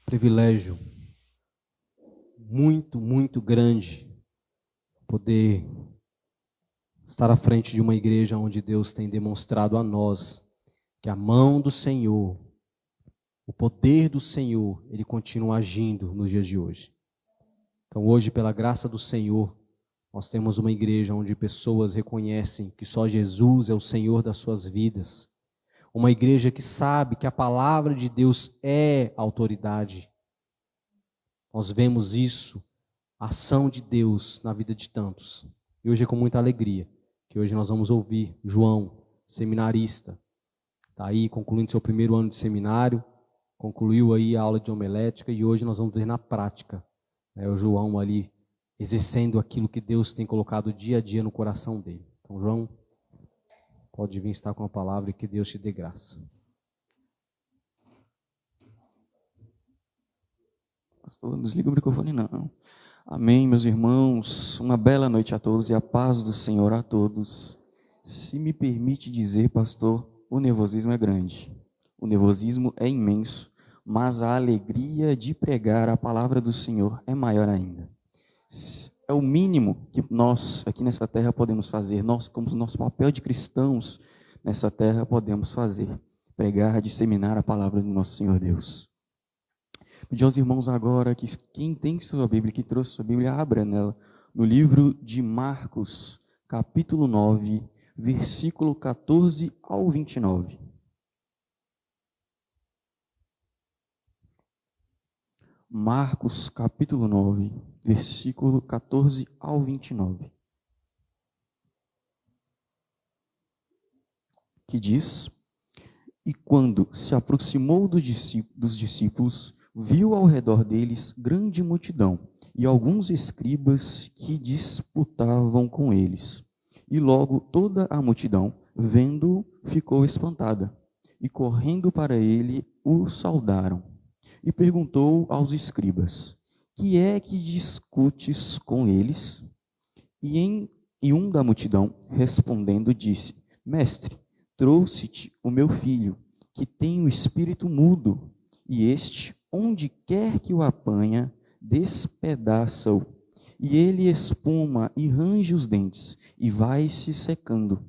privilégio muito, muito grande poder estar à frente de uma igreja onde Deus tem demonstrado a nós que a mão do Senhor, o poder do Senhor, ele continua agindo nos dias de hoje. Então hoje, pela graça do Senhor, nós temos uma igreja onde pessoas reconhecem que só Jesus é o Senhor das suas vidas. Uma igreja que sabe que a palavra de Deus é autoridade. Nós vemos isso, a ação de Deus na vida de tantos. E hoje é com muita alegria que hoje nós vamos ouvir João, seminarista. Está aí concluindo seu primeiro ano de seminário, concluiu aí a aula de homilética e hoje nós vamos ver na prática, o João ali exercendo aquilo que Deus tem colocado dia a dia no coração dele. Então, João, pode vir estar com a palavra e que Deus te dê graça. Pastor, não desliga o microfone não. Amém, meus irmãos. Uma bela noite a todos e a paz do Senhor a todos. Se me permite dizer, pastor, o nervosismo é grande. O nervosismo é imenso, mas a alegria de pregar a palavra do Senhor é maior ainda. É o mínimo que nós aqui nessa terra podemos fazer. Nós, como nosso papel de cristãos nessa terra, podemos fazer. Pregar, disseminar a palavra do nosso Senhor Deus. Pedir aos irmãos agora que quem tem sua Bíblia, que trouxe sua Bíblia, abra nela, no livro de Marcos, capítulo 9, versículo 14 ao 29. Marcos, capítulo 9, versículo 14 ao 29. Que diz: E quando se aproximou dos discípulos, viu ao redor deles grande multidão e alguns escribas que disputavam com eles. E logo toda a multidão, vendo-o, ficou espantada, e correndo para ele, o saudaram. E perguntou aos escribas: Que é que discutes com eles? E um da multidão, respondendo, disse: Mestre, trouxe-te o meu filho, que tem o espírito mudo, e este, onde quer que o apanha, despedaça-o, e ele espuma e range os dentes, e vai se secando.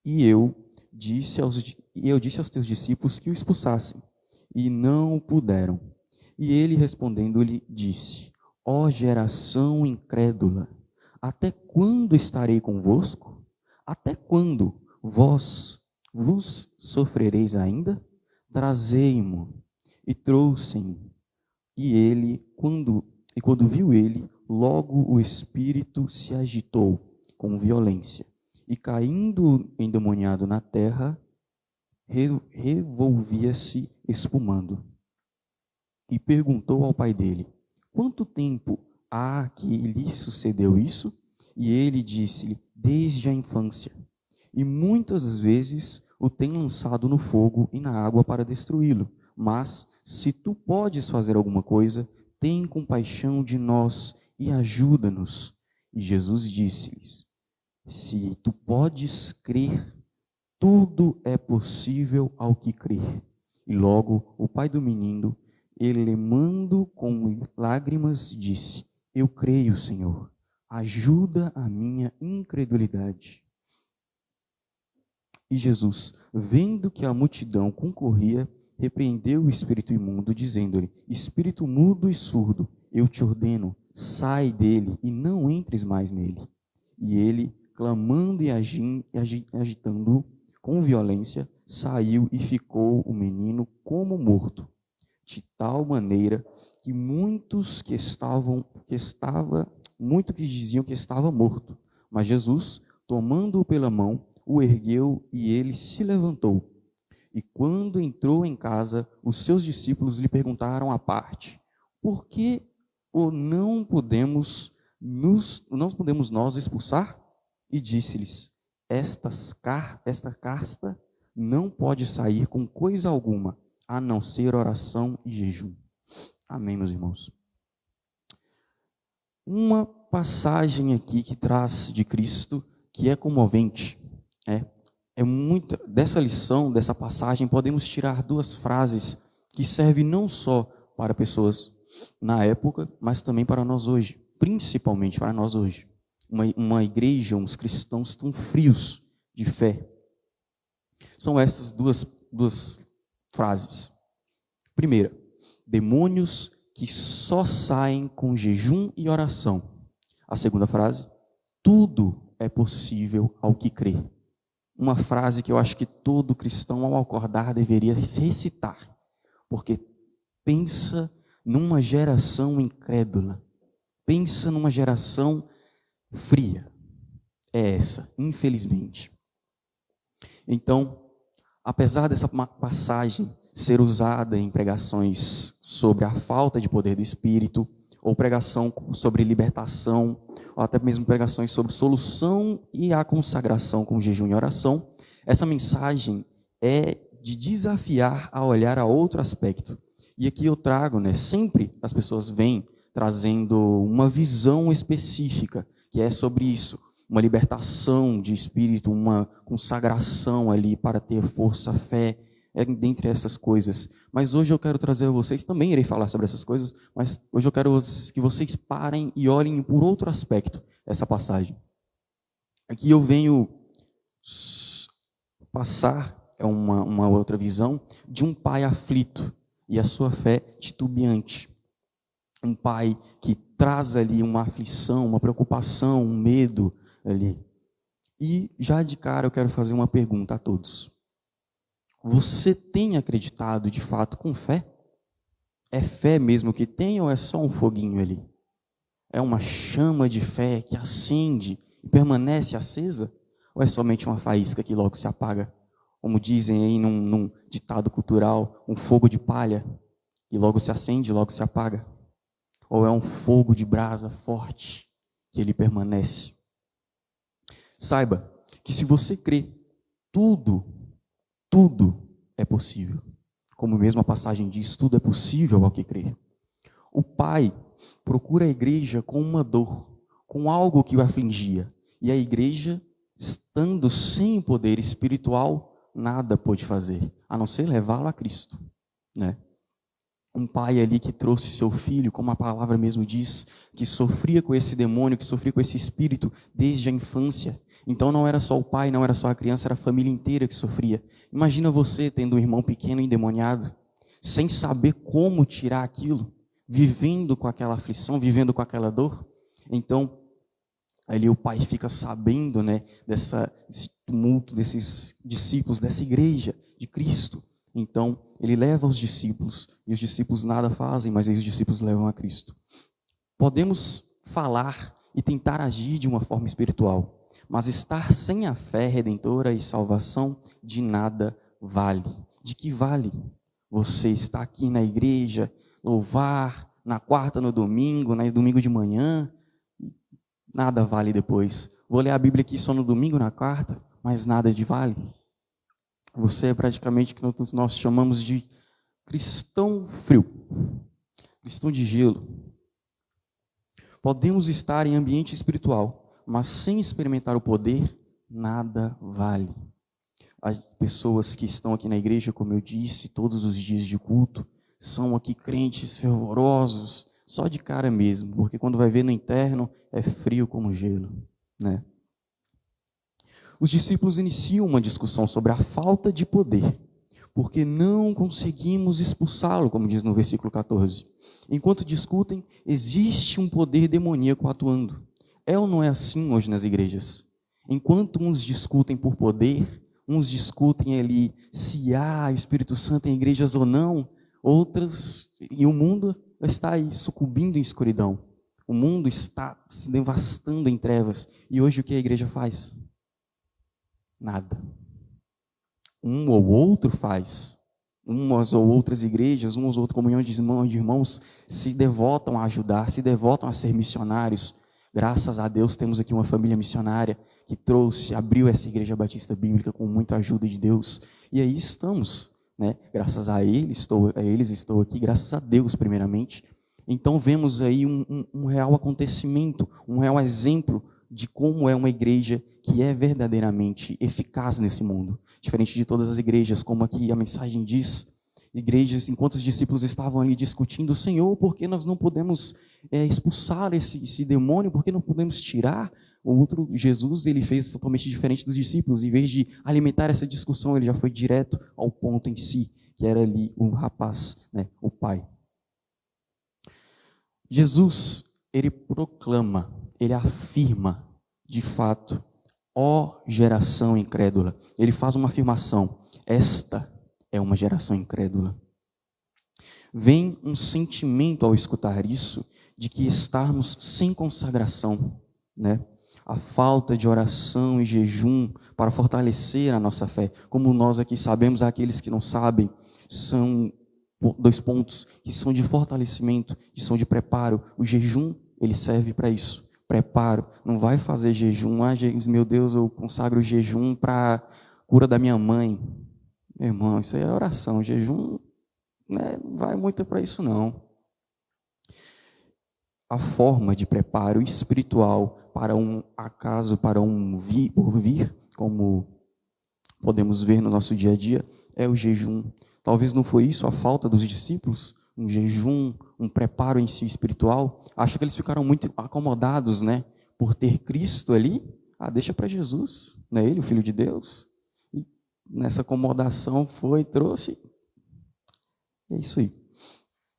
E eu disse aos teus discípulos que o expulsassem, e não o puderam. E ele respondendo-lhe disse: Ó geração incrédula, até quando estarei convosco? Até quando vos sofrereis ainda? Trazei-mo. E trouxem. E quando viu ele, logo o espírito se agitou com violência, e caindo endemoniado na terra, revolvia-se espumando. E perguntou ao pai dele: Quanto tempo há que lhe sucedeu isso? E ele disse-lhe: Desde a infância. E muitas vezes o tem lançado no fogo e na água para destruí-lo. Mas, se tu podes fazer alguma coisa, tem compaixão de nós e ajuda-nos. E Jesus disse-lhes: Se tu podes crer, tudo é possível ao que crer. E logo o pai do menino, elemando com lágrimas, disse: Eu creio, Senhor, ajuda a minha incredulidade. E Jesus, vendo que a multidão concorria, repreendeu o espírito imundo, dizendo-lhe: Espírito mudo e surdo, eu te ordeno, sai dele e não entres mais nele. E ele, clamando e agitando-o com violência, saiu e ficou o menino como morto, de tal maneira que muitos que diziam que estava morto. Mas Jesus, tomando-o pela mão, o ergueu e ele se levantou. E quando entrou em casa, os seus discípulos lhe perguntaram à parte: Por que não podemos nós expulsar? E disse-lhes: Esta casta não pode sair com coisa alguma, a não ser oração e jejum. Amém, meus irmãos. Uma passagem aqui que traz de Cristo que é comovente. Dessa lição, dessa passagem, podemos tirar duas frases que serve não só para pessoas na época, mas também para nós hoje, principalmente para nós hoje. Uma igreja, uns cristãos tão frios de fé. São essas duas frases. Primeira, demônios que só saem com jejum e oração. A segunda frase, tudo é possível ao que crê. Uma frase que eu acho que todo cristão ao acordar deveria recitar, porque pensa numa geração incrédula, pensa numa geração fria. É essa, infelizmente. Então, apesar dessa passagem ser usada em pregações sobre a falta de poder do Espírito, ou pregação sobre libertação, ou até mesmo pregações sobre solução e a consagração com jejum e oração, essa mensagem é de desafiar a olhar a outro aspecto. E aqui eu trago, sempre as pessoas vêm trazendo uma visão específica, que é sobre isso, uma libertação de espírito, uma consagração ali para ter força, fé, dentre essas coisas. Mas hoje eu quero trazer a vocês, também irei falar sobre essas coisas, mas hoje eu quero que vocês parem e olhem por outro aspecto essa passagem. Aqui eu venho passar uma outra visão de um pai aflito e a sua fé titubeante. Um pai que traz ali uma aflição, uma preocupação, um medo ali. E já de cara eu quero fazer uma pergunta a todos. Você tem acreditado de fato com fé? É fé mesmo que tem ou é só um foguinho ali? É uma chama de fé que acende e permanece acesa? Ou é somente uma faísca que logo se apaga? Como dizem aí num ditado cultural, um fogo de palha que logo se acende e logo se apaga? Ou é um fogo de brasa forte que ele permanece? Saiba que se você crê, tudo é possível. Como mesmo a passagem diz, tudo é possível ao que crê. O pai procura a igreja com uma dor, com algo que o afligia. E a igreja, estando sem poder espiritual, nada pôde fazer, a não ser levá-lo a Cristo, Um pai ali que trouxe seu filho, como a palavra mesmo diz, que sofria com esse demônio, que sofria com esse espírito desde a infância. Então não era só o pai, não era só a criança, era a família inteira que sofria. Imagina você tendo um irmão pequeno endemoniado, sem saber como tirar aquilo, vivendo com aquela aflição, vivendo com aquela dor. Então, ali o pai fica sabendo, desse tumulto, desses discípulos, dessa igreja de Cristo. Então, ele leva os discípulos, e os discípulos nada fazem, mas aí os discípulos levam a Cristo. Podemos falar e tentar agir de uma forma espiritual, mas estar sem a fé redentora e salvação de nada vale. De que vale você estar aqui na igreja, louvar, na quarta, no domingo de manhã? Nada vale depois. Vou ler a Bíblia aqui só no domingo, na quarta, mas nada de vale. Você é praticamente o que nós chamamos de cristão frio, cristão de gelo. Podemos estar em ambiente espiritual, mas sem experimentar o poder, nada vale. As pessoas que estão aqui na igreja, como eu disse, todos os dias de culto, são aqui crentes fervorosos, só de cara mesmo, porque quando vai ver no interno, é frio como gelo, Os discípulos iniciam uma discussão sobre a falta de poder, porque não conseguimos expulsá-lo, como diz no versículo 14. Enquanto discutem, existe um poder demoníaco atuando. É ou não é assim hoje nas igrejas? Enquanto uns discutem por poder, uns discutem ali se há Espírito Santo em igrejas ou não, outras, e o mundo está aí sucumbindo em escuridão. O mundo está se devastando em trevas. E hoje o que a igreja faz? Nada. Um ou outro faz. Umas ou outras igrejas, umas ou outras comunhões de irmãos se devotam a ajudar, se devotam a ser missionários. Graças a Deus temos aqui uma família missionária que abriu essa igreja batista bíblica com muita ajuda de Deus. E aí estamos, Graças a eles estou aqui, graças a Deus primeiramente. Então vemos aí um real acontecimento, um real exemplo de como é uma igreja que é verdadeiramente eficaz nesse mundo. Diferente de todas as igrejas, como aqui a mensagem diz, igrejas, enquanto os discípulos estavam ali discutindo, Senhor, por que nós não podemos expulsar esse demônio? Por que não podemos tirar? O outro, Jesus, ele fez totalmente diferente dos discípulos. Em vez de alimentar essa discussão, ele já foi direto ao ponto em si, que era ali o rapaz, né, o pai. Jesus, ele proclama, ele afirma, de fato, ó geração incrédula. Ele faz uma afirmação: esta é uma geração incrédula. Vem um sentimento ao escutar isso, de que estarmos sem consagração, né? A falta de oração e jejum para fortalecer a nossa fé. Como nós aqui sabemos, aqueles que não sabem, são 2 pontos que são de fortalecimento, que são de preparo. O jejum, ele serve para isso. Preparo. Não vai fazer jejum. Meu Deus, eu consagro o jejum para a cura da minha mãe. Meu irmão, isso aí é oração. O jejum, né, não vai muito para isso, não. A forma de preparo espiritual para um acaso, para um por vir, como podemos ver no nosso dia a dia, é o jejum. Talvez não foi isso a falta dos discípulos, um jejum, um preparo em si espiritual. Acho que eles ficaram muito acomodados, né, por ter Cristo ali. Deixa para Jesus, não é Ele, o Filho de Deus? E nessa acomodação trouxe. É isso aí.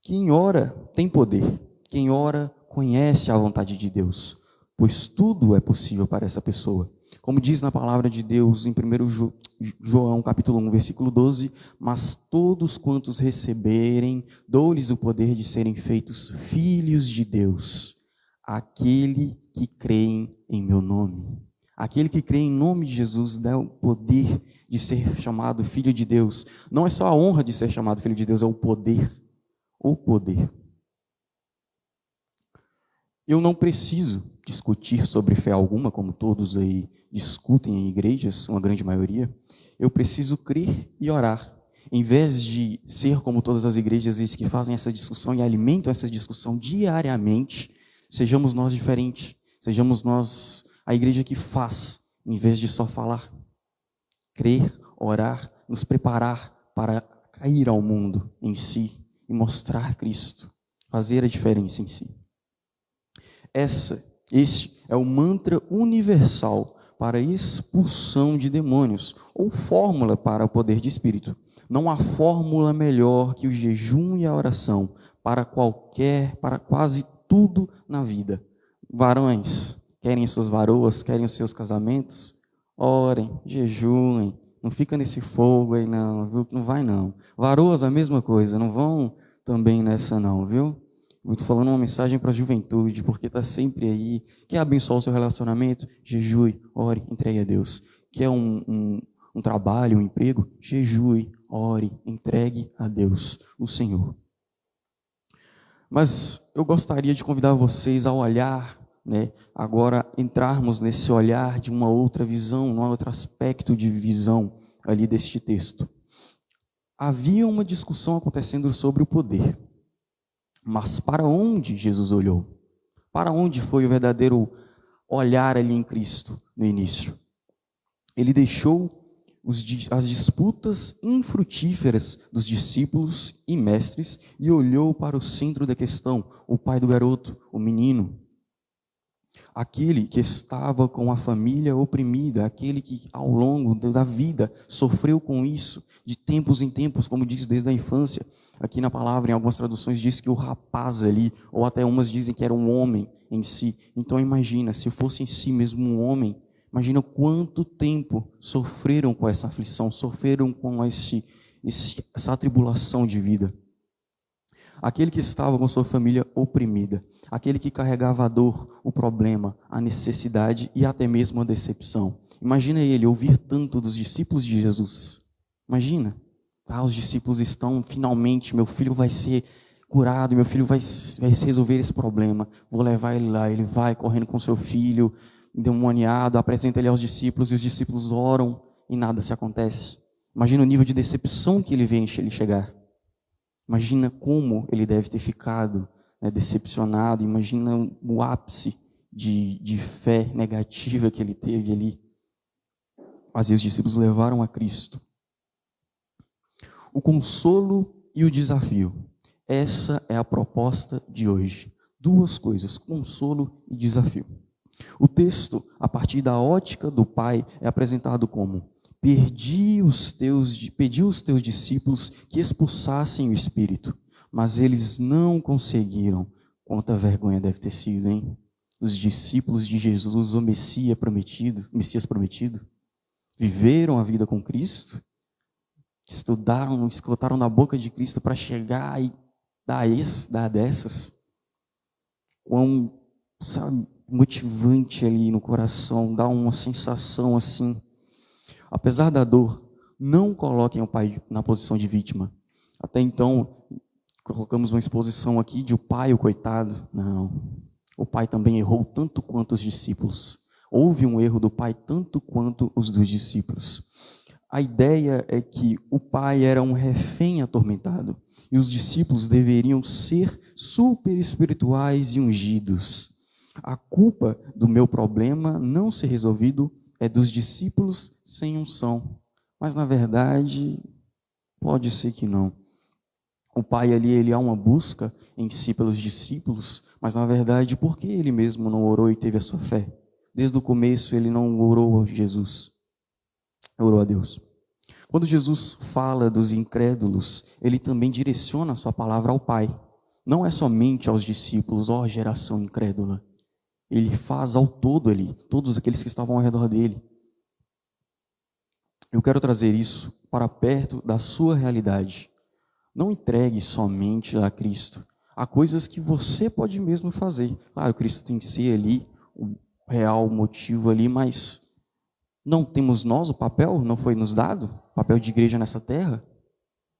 Quem ora tem poder. Quem ora conhece a vontade de Deus, pois tudo é possível para essa pessoa. Como diz na palavra de Deus em 1 João capítulo 1, versículo 12, mas todos quantos receberem, dou-lhes o poder de serem feitos filhos de Deus, aquele que creem em meu nome. Aquele que crê em nome de Jesus dá o poder de ser chamado filho de Deus. Não é só a honra de ser chamado filho de Deus, é o poder. O poder. Eu não preciso discutir sobre fé alguma, como todos aí discutem em igrejas, uma grande maioria. Eu preciso crer e orar. Em vez de ser como todas as igrejas que fazem essa discussão e alimentam essa discussão diariamente, sejamos nós diferentes. Sejamos nós a igreja que faz, em vez de só falar. Crer, orar, nos preparar para cair ao mundo em si e mostrar Cristo. Fazer a diferença em si. Este é o mantra universal para a expulsão de demônios, ou fórmula para o poder de espírito. Não há fórmula melhor que o jejum e a oração para quase tudo na vida. Varões, querem suas varoas, querem os seus casamentos? Orem, jejuem, não fica nesse fogo aí não, viu? Não vai não. Varoas, a mesma coisa, não vão também nessa não, viu? Eu estou falando uma mensagem para a juventude, porque está sempre aí. Quer abençoar o seu relacionamento? Jejue, ore, entregue a Deus. Quer um trabalho, um emprego? Jejue, ore, entregue a Deus, o Senhor. Mas eu gostaria de convidar vocês a olhar, né, agora entrarmos nesse olhar de uma outra visão, um outro aspecto de visão ali deste texto. Havia uma discussão acontecendo sobre o poder. Mas para onde Jesus olhou? Para onde foi o verdadeiro olhar ali em Cristo no início? Ele deixou as disputas infrutíferas dos discípulos e mestres e olhou para o centro da questão, o pai do garoto, o menino. Aquele que estava com a família oprimida, aquele que ao longo da vida sofreu com isso, de tempos em tempos, como diz desde a infância. Aqui na palavra, em algumas traduções, diz que o rapaz ali, ou até umas dizem que era um homem em si. Então imagina, se fosse em si mesmo um homem, imagina quanto tempo sofreram com essa aflição, sofreram com essa atribulação de vida. Aquele que estava com sua família oprimida, aquele que carregava a dor, o problema, a necessidade e até mesmo a decepção. Imagina ele ouvir tanto dos discípulos de Jesus. Imagina. Os discípulos estão, finalmente, meu filho vai ser curado, meu filho vai resolver esse problema. Vou levar ele lá, ele vai correndo com seu filho, endemoniado, apresenta ele aos discípulos, e os discípulos oram e nada se acontece. Imagina o nível de decepção que ele vê ele chegar. Imagina como ele deve ter ficado, né, decepcionado, imagina o ápice de fé negativa que ele teve ali. Mas os discípulos levaram a Cristo. O consolo e o desafio. Essa é a proposta de hoje. Duas coisas, consolo e desafio. O texto, a partir da ótica do Pai, é apresentado como: pedi os teus discípulos que expulsassem o espírito, mas eles não conseguiram. Quanta vergonha deve ter sido, hein? Os discípulos de Jesus, o Messias prometido, viveram a vida com Cristo, escutaram na boca de Cristo para chegar e dar dessas. Quão, sabe, motivante ali no coração, dá uma sensação assim. Apesar da dor, não coloquem o pai na posição de vítima. Até então, colocamos uma exposição aqui de o pai, o coitado. Não. O pai também errou tanto quanto os discípulos. Houve um erro do pai tanto quanto os dos discípulos. A ideia é que o pai era um refém atormentado e os discípulos deveriam ser super espirituais e ungidos. A culpa do meu problema não ser resolvido é dos discípulos sem unção. Mas, na verdade, pode ser que não. O pai ali, ele há uma busca em si pelos discípulos, mas, na verdade, por que ele mesmo não orou e teve a sua fé? Desde o começo, ele não orou a Jesus, orou a Deus. Quando Jesus fala dos incrédulos, ele também direciona a sua palavra ao Pai. Não é somente aos discípulos, ó geração incrédula. Ele faz ao todo ali, todos aqueles que estavam ao redor dele. Eu quero trazer isso para perto da sua realidade. Não entregue somente a Cristo. Há coisas que você pode mesmo fazer. Claro, Cristo tem que ser ali o real motivo ali, mas não temos nós o papel? Não foi nos dado? O papel de igreja nessa terra?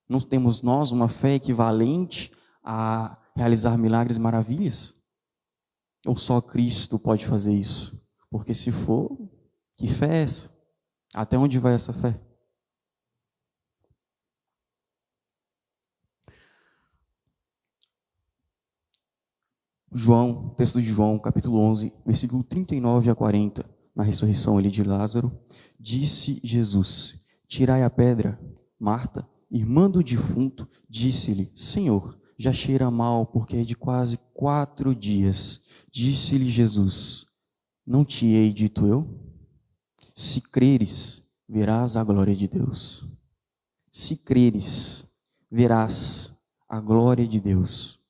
Não temos nós uma fé equivalente a realizar milagres e maravilhas? Ou só Cristo pode fazer isso? Porque se for, que fé é essa? Até onde vai essa fé? João, texto de João, capítulo 11, versículo 39 a 40, na ressurreição ali de Lázaro, disse Jesus: tirai a pedra. Marta, irmã do defunto, disse-lhe: Senhor, já cheira mal, porque é de quase 4 dias. Disse-lhe Jesus: não te hei dito eu? Se creres, verás a glória de Deus. Se creres, verás a glória de Deus.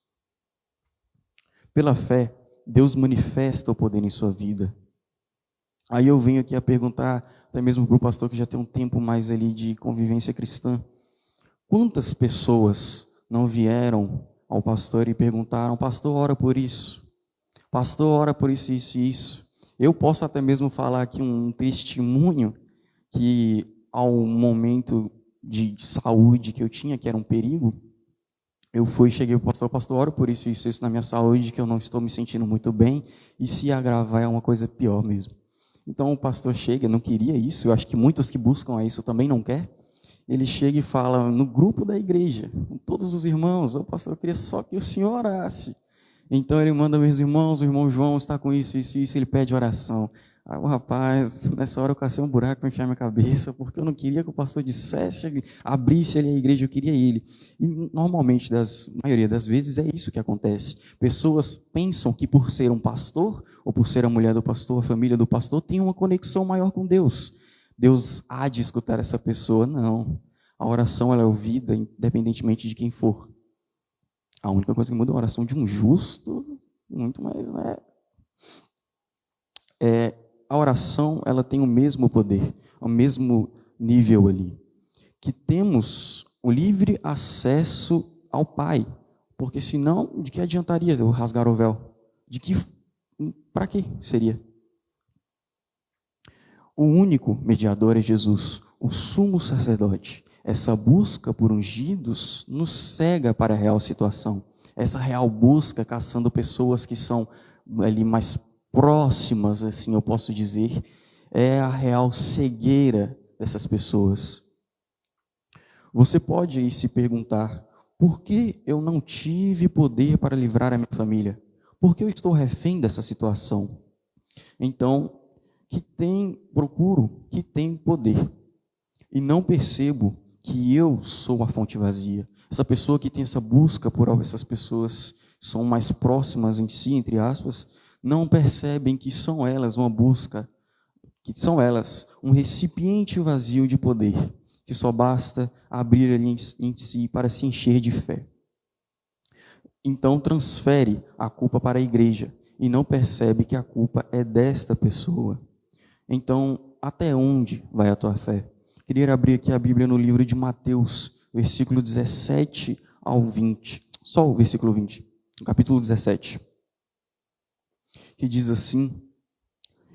Pela fé, Deus manifesta o poder em sua vida. Aí eu venho aqui a perguntar, até mesmo para o pastor que já tem um tempo mais ali de convivência cristã, quantas pessoas não vieram ao pastor e perguntaram: pastor, ora por isso, pastor, ora por isso, isso e isso. Eu posso até mesmo falar aqui um testemunho que ao momento de saúde que eu tinha, que era um perigo, eu cheguei para o pastor, oro por isso na minha saúde, que eu não estou me sentindo muito bem, e se agravar é uma coisa pior mesmo. Então o pastor chega, não queria isso, eu acho que muitos que buscam isso também não quer. Ele chega e fala no grupo da igreja, com todos os irmãos: pastor, eu queria só que o senhor orasse. Então ele manda meus irmãos, o irmão João está com isso, ele pede oração. Aí o rapaz, nessa hora eu cacei um buraco para enfiar minha cabeça, porque eu não queria que o pastor dissesse, abrisse ali a igreja, eu queria ele. E normalmente, maioria das vezes, é isso que acontece. Pessoas pensam que por ser um pastor, ou por ser a mulher do pastor, a família do pastor, tem uma conexão maior com Deus. Deus há de escutar essa pessoa. Não. A oração ela é ouvida independentemente de quem for. A única coisa que muda é a oração de um justo, muito mais, né? A oração, ela tem o mesmo poder, o mesmo nível ali. Que temos o livre acesso ao Pai. Porque senão, de que adiantaria eu rasgar o véu? Para que seria? O único mediador é Jesus, o sumo sacerdote. Essa busca por ungidos nos cega para a real situação. Essa real busca caçando pessoas que são ali mais próximas, assim eu posso dizer, é a real cegueira dessas pessoas. Você pode aí se perguntar: por que eu não tive poder para livrar a minha família? Por que eu estou refém dessa situação? Então, procuro que tem poder e não percebo que eu sou a fonte vazia. Essa pessoa que tem essa busca por algo, essas pessoas são mais próximas em si, entre aspas, não percebem que são elas uma busca, que são elas um recipiente vazio de poder, que só basta abrir ali em si para se encher de fé. Então transfere a culpa para a igreja e não percebe que a culpa é desta pessoa. Então, até onde vai a tua fé? Queria abrir aqui a Bíblia no livro de Mateus, versículo 17 ao 20. Só o versículo 20, capítulo 17. Que diz assim: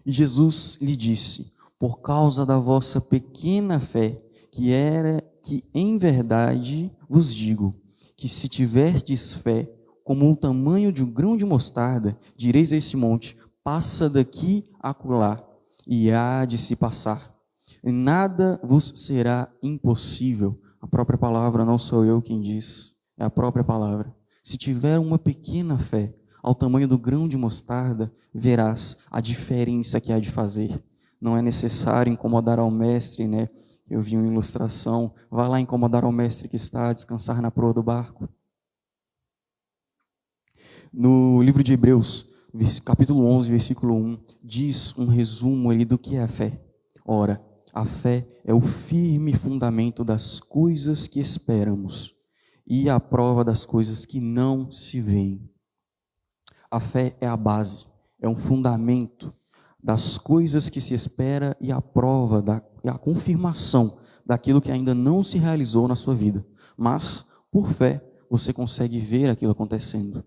E Jesus lhe disse: Por causa da vossa pequena fé, que em verdade vos digo, que se tiverdes fé, como o tamanho de um grão de mostarda, direis a este monte: passa daqui a acolá, e há de se passar. E nada vos será impossível. A própria palavra, não sou eu quem diz, é a própria palavra. Se tiver uma pequena fé, ao tamanho do grão de mostarda, verás a diferença que há de fazer. Não é necessário incomodar ao mestre, né? Eu vi uma ilustração, vá lá incomodar ao mestre que está a descansar na proa do barco. No livro de Hebreus, capítulo 11, versículo 1, diz um resumo ali do que é a fé. Ora, a fé é o firme fundamento das coisas que esperamos e a prova das coisas que não se veem. A fé é a base, é um fundamento das coisas que se espera e a prova, a confirmação daquilo que ainda não se realizou na sua vida. Mas, por fé, você consegue ver aquilo acontecendo.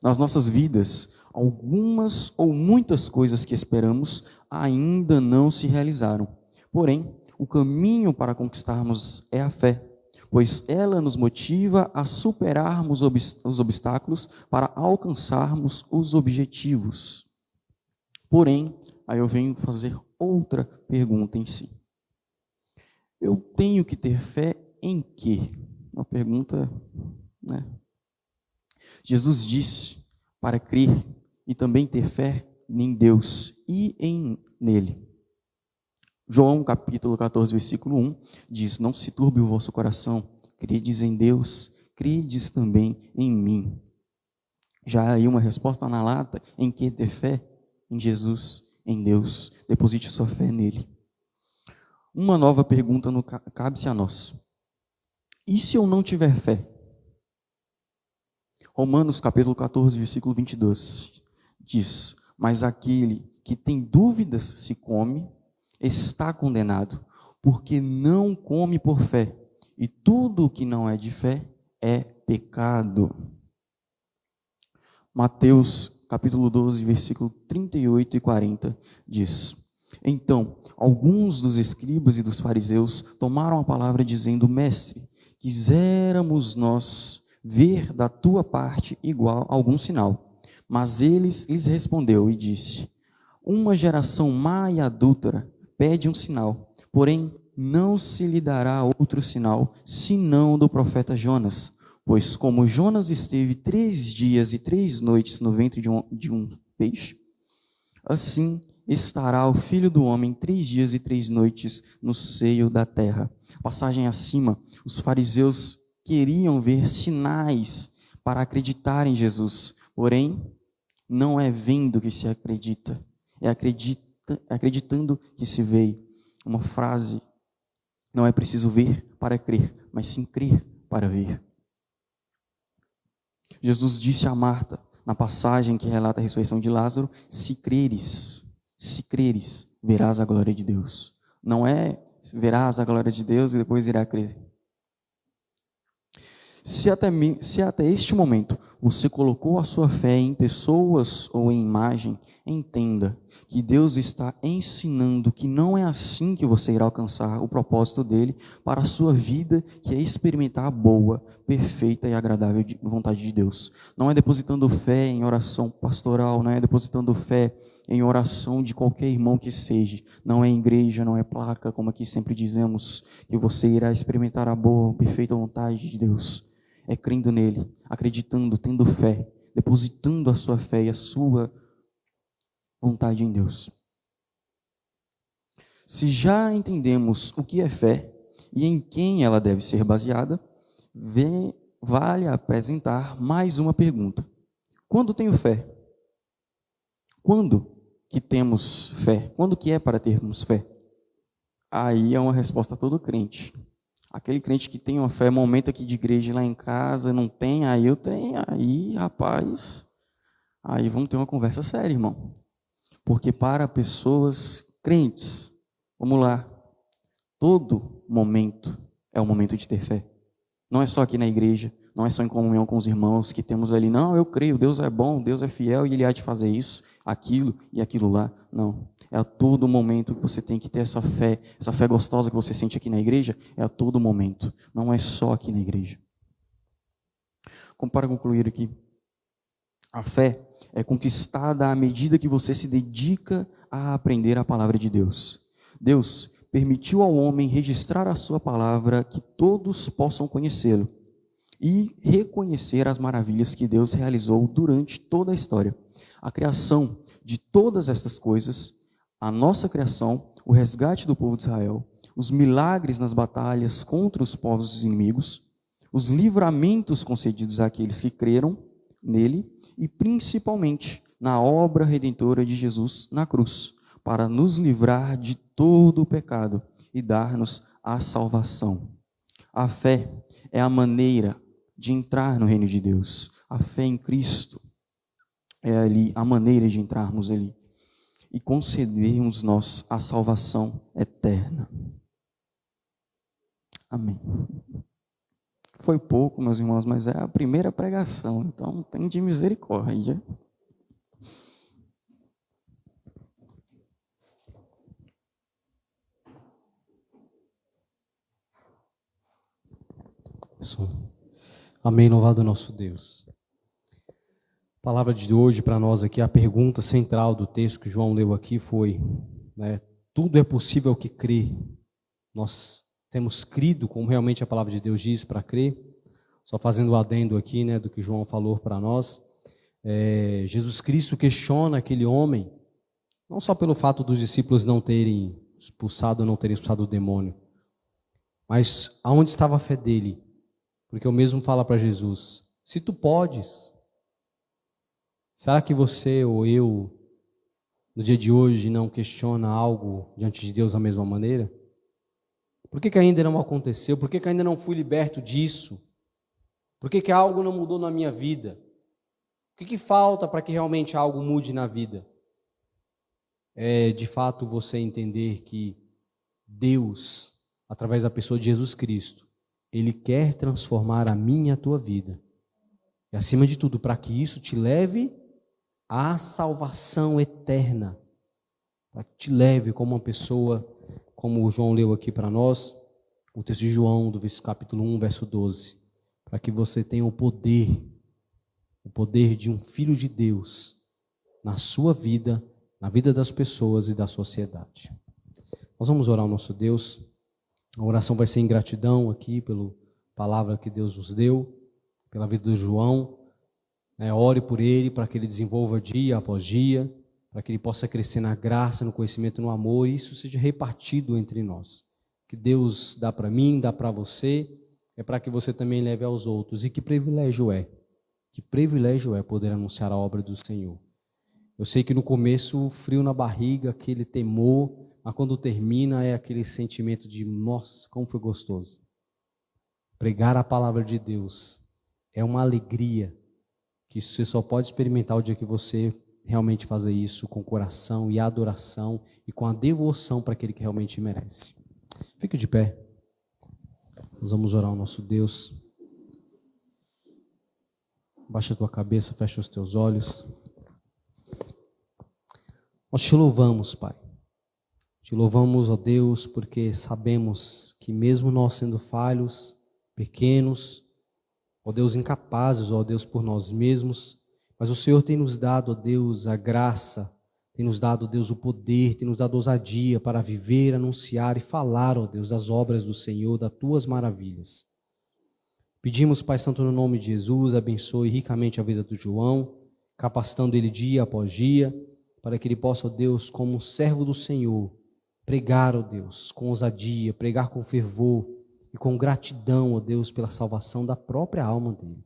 Nas nossas vidas, algumas ou muitas coisas que esperamos ainda não se realizaram. Porém, o caminho para conquistarmos é a fé, pois ela nos motiva a superarmos os obstáculos para alcançarmos os objetivos. Porém, aí eu venho fazer outra pergunta em si. Eu tenho que ter fé em quê? Uma pergunta, né? Jesus disse para crer e também ter fé em Deus e nele. João capítulo 14, versículo 1 diz: Não se turbe o vosso coração, credes em Deus, credes também em mim. Já aí uma resposta na lata: em que ter fé? Em Jesus, em Deus, deposite sua fé nele. Uma nova pergunta cabe-se a nós: e se eu não tiver fé? Romanos capítulo 14, versículo 22 diz: Mas aquele que tem dúvidas se come, está condenado, porque não come por fé, e tudo o que não é de fé é pecado. Mateus capítulo 12, versículo 38 e 40 diz: Então, alguns dos escribas e dos fariseus tomaram a palavra dizendo: Mestre, quiséramos nós ver da tua parte igual algum sinal. Mas lhes respondeu e disse: Uma geração má e adúltera pede um sinal, porém não se lhe dará outro sinal, senão do profeta Jonas. Pois como Jonas esteve 3 dias e 3 noites no ventre de um peixe, assim estará o Filho do Homem 3 dias e 3 noites no seio da terra. Passagem acima, os fariseus queriam ver sinais para acreditar em Jesus, porém, não é vendo que se acredita, é acreditando que se vê. Uma frase: não é preciso ver para crer, mas sim crer para ver. Jesus disse a Marta, na passagem que relata a ressurreição de Lázaro: se creres, verás a glória de Deus. Não é verás a glória de Deus e depois irá crer. Se até este momento você colocou a sua fé em pessoas ou em imagem, entenda que Deus está ensinando que não é assim que você irá alcançar o propósito dele para a sua vida, que é experimentar a boa, perfeita e agradável vontade de Deus. Não é depositando fé em oração pastoral, não é depositando fé em oração de qualquer irmão que seja. Não é igreja, não é placa, como aqui sempre dizemos, que você irá experimentar a boa, perfeita vontade de Deus. É crendo nele, acreditando, tendo fé, depositando a sua fé e a sua vontade em Deus. Se já entendemos o que é fé e em quem ela deve ser baseada, vale apresentar mais uma pergunta. Quando tenho fé? Quando que temos fé? Quando que é para termos fé? Aí é uma resposta a todo crente. Aquele crente que tem uma fé, momento aqui de igreja lá em casa, não tem, aí eu tenho, aí, rapaz, aí vamos ter uma conversa séria, irmão. Porque para pessoas crentes, vamos lá, todo momento é o momento de ter fé. Não é só aqui na igreja, não é só em comunhão com os irmãos que temos ali, não, eu creio, Deus é bom, Deus é fiel e Ele há de fazer isso, aquilo e aquilo lá. Não, é a todo momento que você tem que ter essa fé gostosa que você sente aqui na igreja, é a todo momento, não é só aqui na igreja. Como para concluir aqui, a fé é conquistada à medida que você se dedica a aprender a palavra de Deus. Deus permitiu ao homem registrar a sua palavra que todos possam conhecê-lo e reconhecer as maravilhas que Deus realizou durante toda a história. A criação de todas estas coisas, a nossa criação, o resgate do povo de Israel, os milagres nas batalhas contra os povos inimigos, os livramentos concedidos àqueles que creram nele e principalmente na obra redentora de Jesus na cruz, para nos livrar de todo o pecado e dar-nos a salvação. A fé é a maneira de entrar no reino de Deus. A fé em Cristo é ali a maneira de entrarmos ali e concedermos nós a salvação eterna. Amém. Foi pouco, meus irmãos, mas é a primeira pregação, então tem de misericórdia. Isso. Amém, louvado nosso Deus. A palavra de hoje para nós aqui, a pergunta central do texto que João leu aqui foi, tudo é possível ao que crê. Nós temos crido, como realmente a palavra de Deus diz, para crer. Só fazendo o adendo aqui, do que João falou para nós. Jesus Cristo questiona aquele homem, não só pelo fato dos discípulos não terem expulsado o demônio, mas aonde estava a fé dele? Porque o mesmo fala para Jesus, se tu podes, será que você ou eu, no dia de hoje, não questiona algo diante de Deus da mesma maneira? Por que ainda não aconteceu? Por que ainda não fui liberto disso? Por que algo não mudou na minha vida? O que falta para que realmente algo mude na vida? É, de fato, você entender que Deus, através da pessoa de Jesus Cristo, Ele quer transformar a minha e a tua vida. E, acima de tudo, para que isso te leve à salvação eterna. Para que te leve como uma pessoa, como o João leu aqui para nós, o texto de João, do capítulo 1, verso 12. Para que você tenha o poder de um filho de Deus na sua vida, na vida das pessoas e da sociedade. Nós vamos orar ao nosso Deus. A oração vai ser em gratidão aqui pela palavra que Deus nos deu, pela vida do João. Ore por ele para que ele desenvolva dia após dia, para que ele possa crescer na graça, no conhecimento, no amor, e isso seja repartido entre nós. Que Deus dá para mim, dá para você, é para que você também leve aos outros. E que privilégio é poder anunciar a obra do Senhor. Eu sei que no começo, frio na barriga, aquele temor, mas quando termina é aquele sentimento de, nossa, como foi gostoso. Pregar a palavra de Deus é uma alegria que você só pode experimentar o dia que você realmente fazer isso com coração e adoração e com a devoção para aquele que realmente merece. Fique de pé. Nós vamos orar ao nosso Deus. Baixa a tua cabeça, fecha os teus olhos. Nós te louvamos, Pai. Te louvamos, ó Deus, porque sabemos que mesmo nós sendo falhos, pequenos, ó Deus, incapazes, ó Deus, por nós mesmos, mas o Senhor tem nos dado, ó Deus, a graça, tem nos dado, ó Deus, o poder, tem nos dado ousadia para viver, anunciar e falar, ó Deus, das obras do Senhor, das tuas maravilhas. Pedimos, Pai Santo, no nome de Jesus, abençoe ricamente a vida do João, capacitando ele dia após dia, para que ele possa, ó Deus, como um servo do Senhor, pregar, ó Deus, com ousadia, pregar com fervor, e e com gratidão, ó Deus, pela salvação da própria alma dele.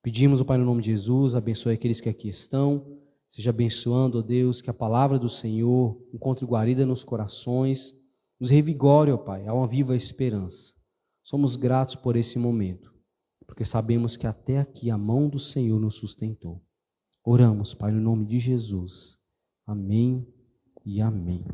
Pedimos, ó Pai, no nome de Jesus, abençoe aqueles que aqui estão, seja abençoando, ó Deus, que a palavra do Senhor encontre guarida nos corações, nos revigore, ó Pai, a uma viva esperança. Somos gratos por esse momento, porque sabemos que até aqui a mão do Senhor nos sustentou. Oramos, Pai, no nome de Jesus. Amém e amém.